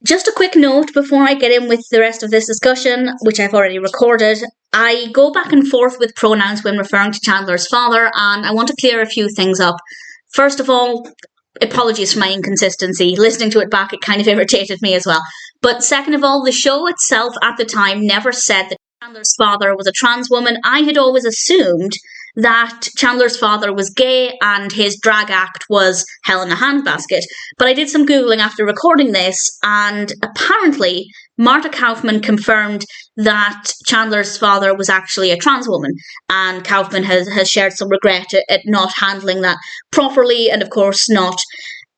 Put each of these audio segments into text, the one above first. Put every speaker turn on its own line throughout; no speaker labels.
Just a quick note before I get in with the rest of this discussion, which I've already recorded. I go back and forth with pronouns when referring to Chandler's father, and I want to clear a few things up. First of all, apologies for my inconsistency. Listening to it back, it kind of irritated me as well. But second of all, the show itself at the time never said that Chandler's father was a trans woman. I had always assumed that Chandler's father was gay and his drag act was Helena Handbasket. But I did some Googling after recording this, and apparently Marta Kaufman confirmed that Chandler's father was actually a trans woman, and Kaufman has shared some regret at not handling that properly, and of course not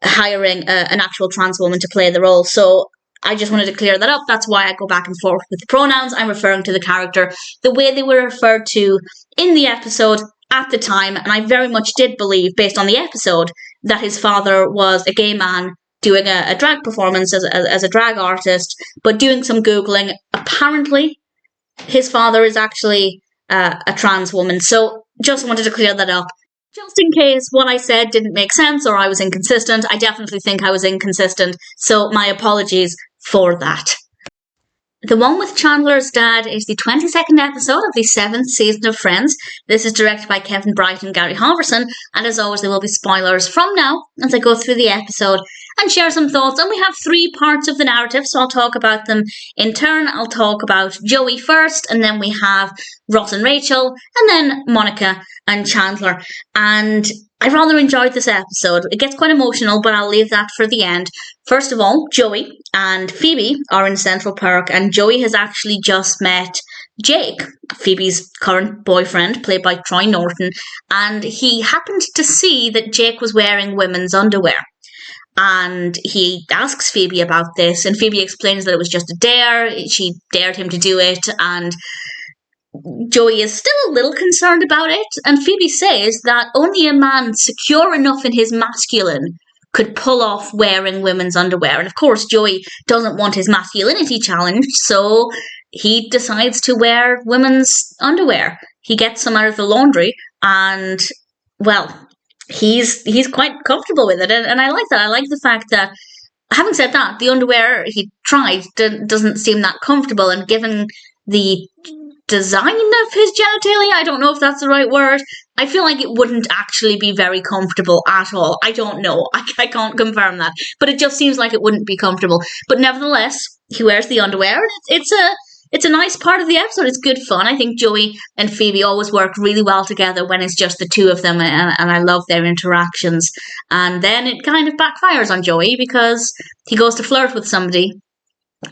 hiring an actual trans woman to play the role. So I just wanted to clear that up. That's why I go back and forth with the pronouns. I'm referring to the character the way they were referred to in the episode at the time, and I very much did believe, based on the episode, that his father was a gay man doing a drag performance as a drag artist. But doing some Googling, apparently his father is actually a trans woman. So just wanted to clear that up. Just in case what I said didn't make sense or I was inconsistent. I definitely think I was inconsistent, so my apologies for that. The one with Chandler's dad is the 22nd episode of the 7th season of Friends. This is directed by Kevin Bright and Gary Halvorson, and as always there will be spoilers from now as I go through the episode and share some thoughts. And we have 3 parts of the narrative, so I'll talk about them in turn. I'll talk about Joey first, and then we have Ross and Rachel, and then Monica and Chandler. And I rather enjoyed this episode. It gets quite emotional, but I'll leave that for the end. First of all, Joey and Phoebe are in Central Park, and Joey has actually just met Jake, Phoebe's current boyfriend, played by Troy Norton, and he happened to see that Jake was wearing women's underwear. And he asks Phoebe about this, and Phoebe explains that it was just a dare. She dared him to do it, and Joey is still a little concerned about it, and Phoebe says that only a man secure enough in his masculine could pull off wearing women's underwear. And of course, Joey doesn't want his masculinity challenged, so he decides to wear women's underwear. He gets some out of the laundry, and, well, he's quite comfortable with it, and I like that. I like the fact that, having said that, the underwear he tried doesn't seem that comfortable, and given the design of his genitalia, I don't know if that's the right word, I feel like it wouldn't actually be very comfortable at all. I don't know. I can't confirm that. But it just seems like it wouldn't be comfortable. But nevertheless, he wears the underwear. It's a nice part of the episode. It's good fun. I think Joey and Phoebe always work really well together when it's just the two of them, and I love their interactions. And then it kind of backfires on Joey because he goes to flirt with somebody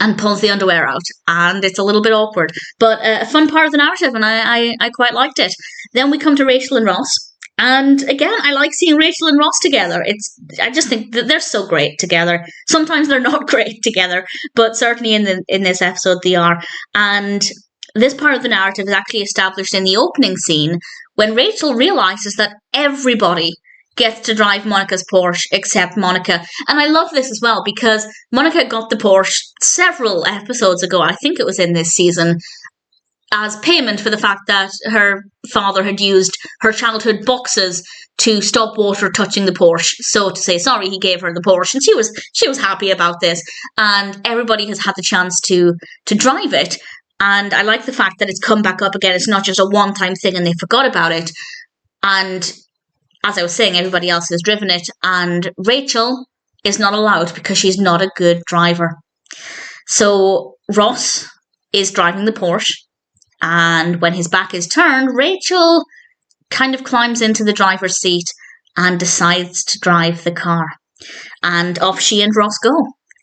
and pulls the underwear out, and it's a little bit awkward, but a fun part of the narrative, and I quite liked it. Then we come to Rachel and Ross, and again, I like seeing Rachel and Ross together. I just think that they're so great together. Sometimes they're not great together, but certainly in this episode they are. And this part of the narrative is actually established in the opening scene when Rachel realizes that everybody gets to drive Monica's Porsche except Monica. And I love this as well because Monica got the Porsche several episodes ago, I think it was in this season, as payment for the fact that her father had used her childhood boxes to stop water touching the Porsche. So to say sorry, he gave her the Porsche, and she was happy about this. And everybody has had the chance to drive it. And I like the fact that it's come back up again. It's not just a one-time thing and they forgot about it. And as I was saying, everybody else has driven it, and Rachel is not allowed because she's not a good driver. So Ross is driving the Porsche, and when his back is turned, Rachel kind of climbs into the driver's seat and decides to drive the car. And off she and Ross go,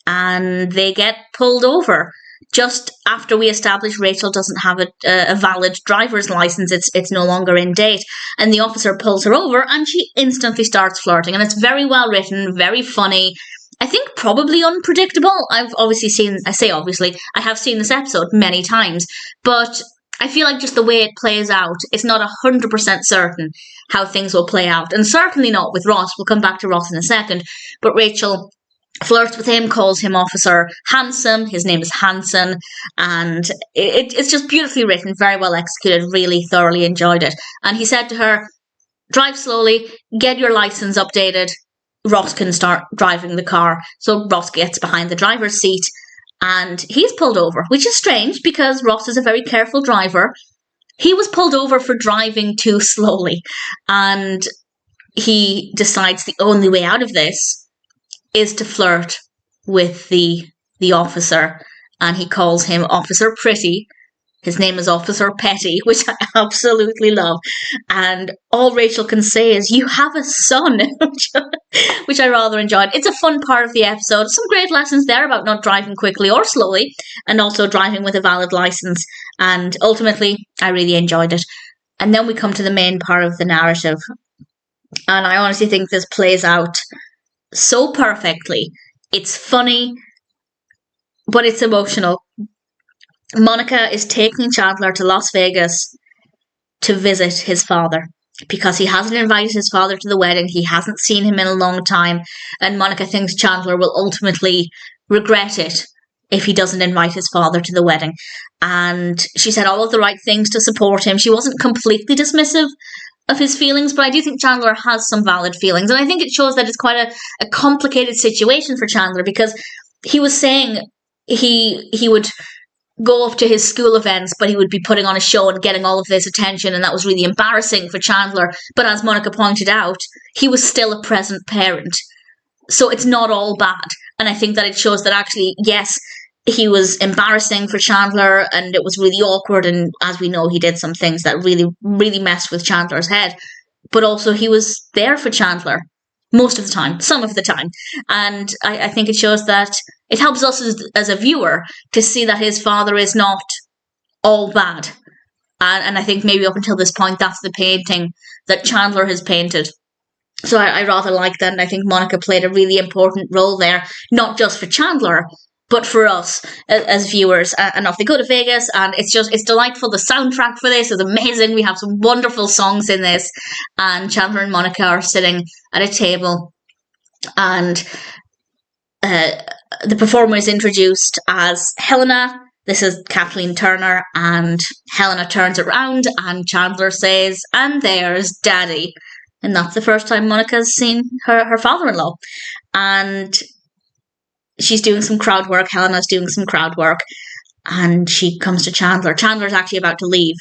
and they get pulled over. Just after we establish Rachel doesn't have a valid driver's license, it's no longer in date, and the officer pulls her over and she instantly starts flirting, and it's very well written, very funny. I think probably unpredictable. I have seen this episode many times, but I feel like just the way it plays out, it's not 100% certain how things will play out, and certainly not with Ross. We'll come back to Ross in a second, but Rachel flirts with him, calls him Officer Handsome. His name is Hanson, and it's just beautifully written, very well executed, really thoroughly enjoyed it. And he said to her, drive slowly, get your license updated, Ross can start driving the car. So Ross gets behind the driver's seat and he's pulled over, which is strange because Ross is a very careful driver. He was pulled over for driving too slowly, and he decides the only way out of this is to flirt with the officer, and he calls him Officer Pretty. His name is Officer Petty, which I absolutely love. And all Rachel can say is, "You have a son," which I rather enjoyed. It's a fun part of the episode. Some great lessons there about not driving quickly or slowly, and also driving with a valid license. And ultimately, I really enjoyed it. And then we come to the main part of the narrative. And I honestly think this plays out so perfectly. It's funny, but it's emotional. Monica is taking Chandler to Las Vegas to visit his father because he hasn't invited his father to the wedding. He hasn't seen him in a long time. And Monica thinks Chandler will ultimately regret it if he doesn't invite his father to the wedding. And she said all of the right things to support him. She wasn't completely dismissive of his feelings, but I do think Chandler has some valid feelings. And I think it shows that it's quite a complicated situation for Chandler, because he was saying he would go up to his school events, but he would be putting on a show and getting all of this attention, and that was really embarrassing for Chandler. But as Monica pointed out, he was still a present parent. So it's not all bad. And I think that it shows that actually, yes, he was embarrassing for Chandler and it was really awkward, and as we know, he did some things that really, really messed with Chandler's head. But also he was there for Chandler most of the time, some of the time. And I think it shows that it helps us as a viewer to see that his father is not all bad. And I think maybe up until this point, that's the painting that Chandler has painted. So I rather like that, and I think Monica played a really important role there, not just for Chandler, but for us as viewers. And off they go to Vegas, and it's delightful. The soundtrack for this is amazing. We have some wonderful songs in this, and Chandler and Monica are sitting at a table, and the performer is introduced as Helena. This is Kathleen Turner, and Helena turns around and Chandler says, "And there's Daddy." And that's the first time Monica's seen her father-in-law. And she's doing some crowd work. Helena's doing some crowd work. And she comes to Chandler. Chandler's actually about to leave.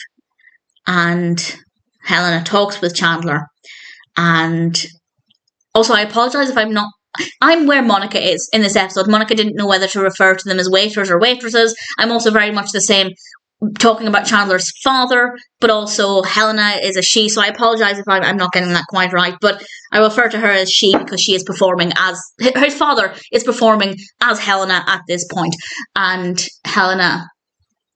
And Helena talks with Chandler. And also, I apologise if I'm where Monica is in this episode. Monica didn't know whether to refer to them as waiters or waitresses. I'm also very much the same, talking about Chandler's father, but also Helena is a she, so I apologise if I'm not getting that quite right, but I refer to her as she because she is performing as, her father is performing as Helena at this point, and Helena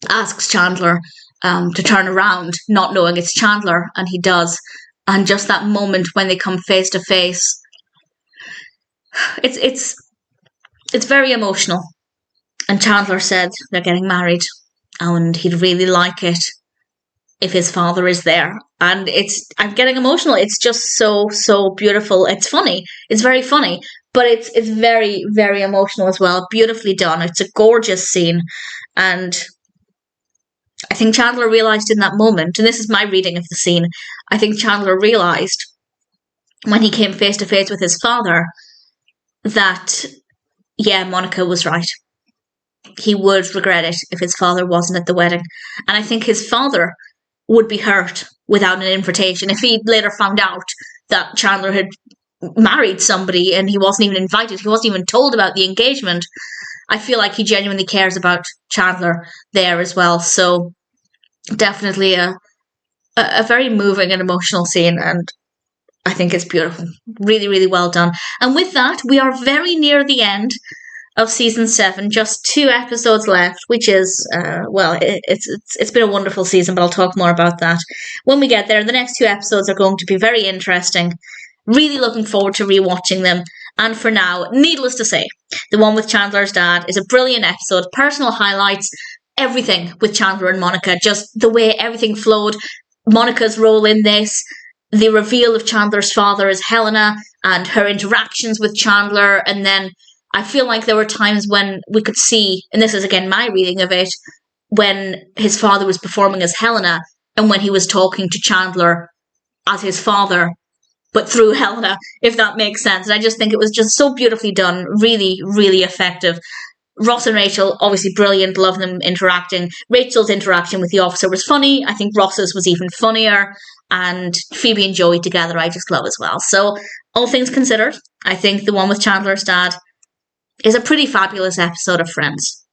asks Chandler to turn around, not knowing it's Chandler, and he does, and just that moment when they come face to face, it's very emotional. And Chandler said they're getting married, and he'd really like it if his father is there. And I'm getting emotional. It's just so beautiful. It's funny. It's very funny, but it's very, very emotional as well. Beautifully done. It's a gorgeous scene. And I think Chandler realised in that moment, and this is my reading of the scene, I think Chandler realised when he came face to face with his father that, yeah, Monica was right. He would regret it if his father wasn't at the wedding. And I think his father would be hurt without an invitation. If he later found out that Chandler had married somebody and he wasn't even invited, he wasn't even told about the engagement, I feel like he genuinely cares about Chandler there as well. So definitely a very moving and emotional scene, and I think it's beautiful. Really, really well done. And with that, we are very near the end of season 7, just 2 episodes left, which is, it's been a wonderful season, but I'll talk more about that when we get there. The next 2 episodes are going to be very interesting. Really looking forward to rewatching them. And for now, needless to say, the one with Chandler's dad is a brilliant episode. Personal highlights, everything with Chandler and Monica, just the way everything flowed. Monica's role in this, the reveal of Chandler's father as Helena, and her interactions with Chandler, and then I feel like there were times when we could see, and this is again my reading of it, when his father was performing as Helena and when he was talking to Chandler as his father, but through Helena, if that makes sense. And I just think it was just so beautifully done, really, really effective. Ross and Rachel, obviously brilliant, love them interacting. Rachel's interaction with the officer was funny. I think Ross's was even funnier. And Phoebe and Joey together, I just love as well. So, all things considered, I think the one with Chandler's dad is a pretty fabulous episode of Friends.